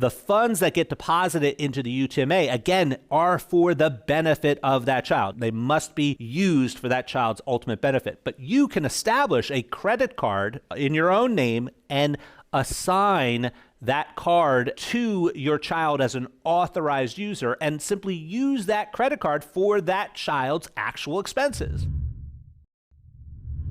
The funds that get deposited into the UTMA, again, are for the benefit of that child. They must be used for that child's ultimate benefit. But you can establish a credit card in your own name and assign that card to your child as an authorized user and simply use that credit card for that child's actual expenses.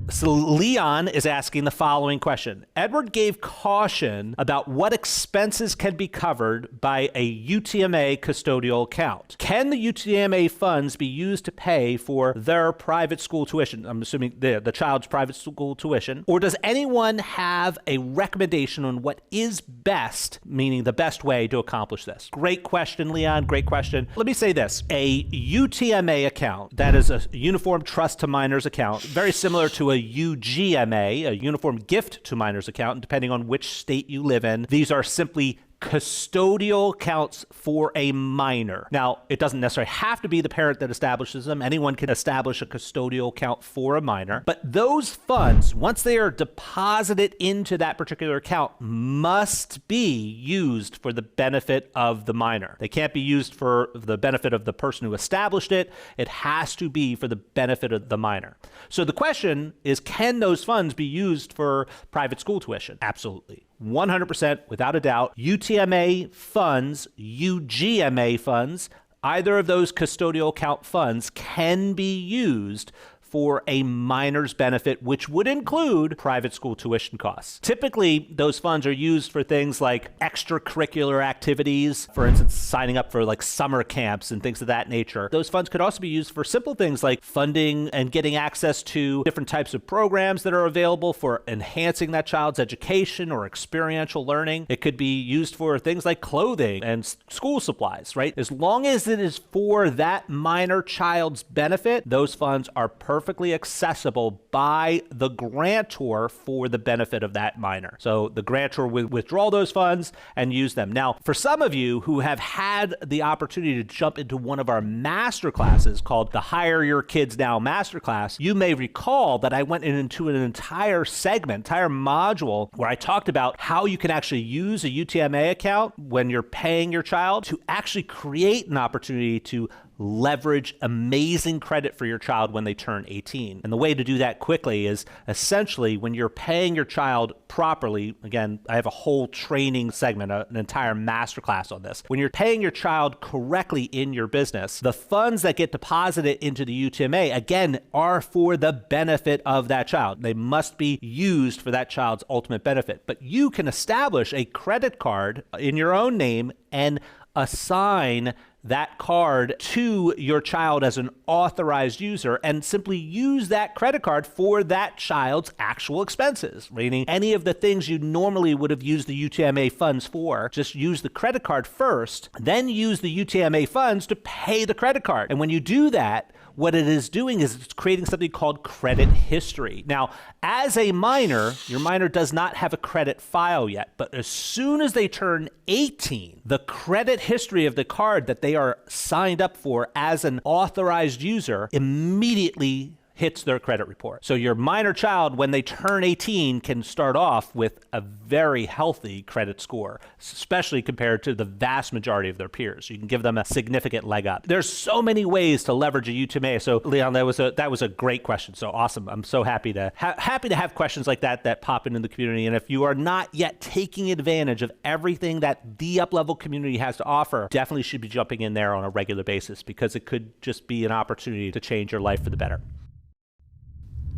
So Leon is asking the following question. Edward gave caution about what expenses can be covered by a UTMA custodial account. Can the UTMA funds be used to pay for their private school tuition? I'm assuming the child's private school tuition. Or does anyone have a recommendation on what is best, meaning the best way to accomplish this? Great question, Leon. Great question. Let me say this. A UTMA account, that is a Uniform Trust to Minors account, very similar to a UGMA, a Uniform Gift to Minors account, depending on which state you live in. These are simply custodial accounts for a minor. Now, it doesn't necessarily have to be the parent that establishes them. Anyone can establish a custodial account for a minor. But those funds, once they are deposited into that particular account, must be used for the benefit of the minor. They can't be used for the benefit of the person who established it. It has to be for the benefit of the minor. So the question is, can those funds be used for private school tuition? Absolutely. 100% without a doubt. UTMA funds, UGMA funds, either of those custodial account funds can be used for a minor's benefit, which would include private school tuition costs. Typically, those funds are used for things like extracurricular activities, for instance, signing up for like summer camps and things of that nature. Those funds could also be used for simple things like funding and getting access to different types of programs that are available for enhancing that child's education or experiential learning. It could be used for things like clothing and school supplies, right? As long as it is for that minor child's benefit, those funds are perfectly accessible by the grantor for the benefit of that minor. So the grantor will withdraw those funds and use them. Now, for some of you who have had the opportunity to jump into one of our master classes called the Hire Your Kids Now Masterclass, you may recall that I went into an entire segment, entire module where I talked about how you can actually use a UTMA account when you're paying your child to actually create an opportunity to leverage amazing credit for your child when they turn 18. And the way to do that quickly is essentially when you're paying your child properly, again, I have a whole training segment, an entire masterclass on this. When you're paying your child correctly in your business, the funds that get deposited into the UTMA, again, are for the benefit of that child. They must be used for that child's ultimate benefit. But you can establish a credit card in your own name and assign that card to your child as an authorized user and simply use that credit card for that child's actual expenses, meaning any of the things you normally would have used the UTMA funds for, just use the credit card first, then use the UTMA funds to pay the credit card. And when you do that, what it is doing is it's creating something called credit history. Now, as a minor, your minor does not have a credit file yet, but as soon as they turn 18, the credit history of the card that they are signed up for as an authorized user immediately hits their credit report. So your minor child, when they turn 18, can start off with a very healthy credit score, especially compared to the vast majority of their peers. You can give them a significant leg up. There's so many ways to leverage a UTMA. So Leon, that was a great question. So awesome. I'm so happy to have questions like that pop into the community. And if you are not yet taking advantage of everything that the UpLevel community has to offer, definitely should be jumping in there on a regular basis because it could just be an opportunity to change your life for the better.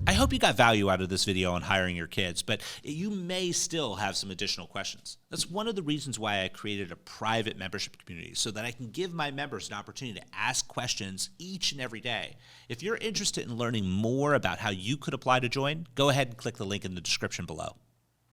I hope you got value out of this video on hiring your kids, but you may still have some additional questions. That's one of the reasons why I created a private membership community, so that I can give my members an opportunity to ask questions each and every day. If you're interested in learning more about how you could apply to join, go ahead and click the link in the description below.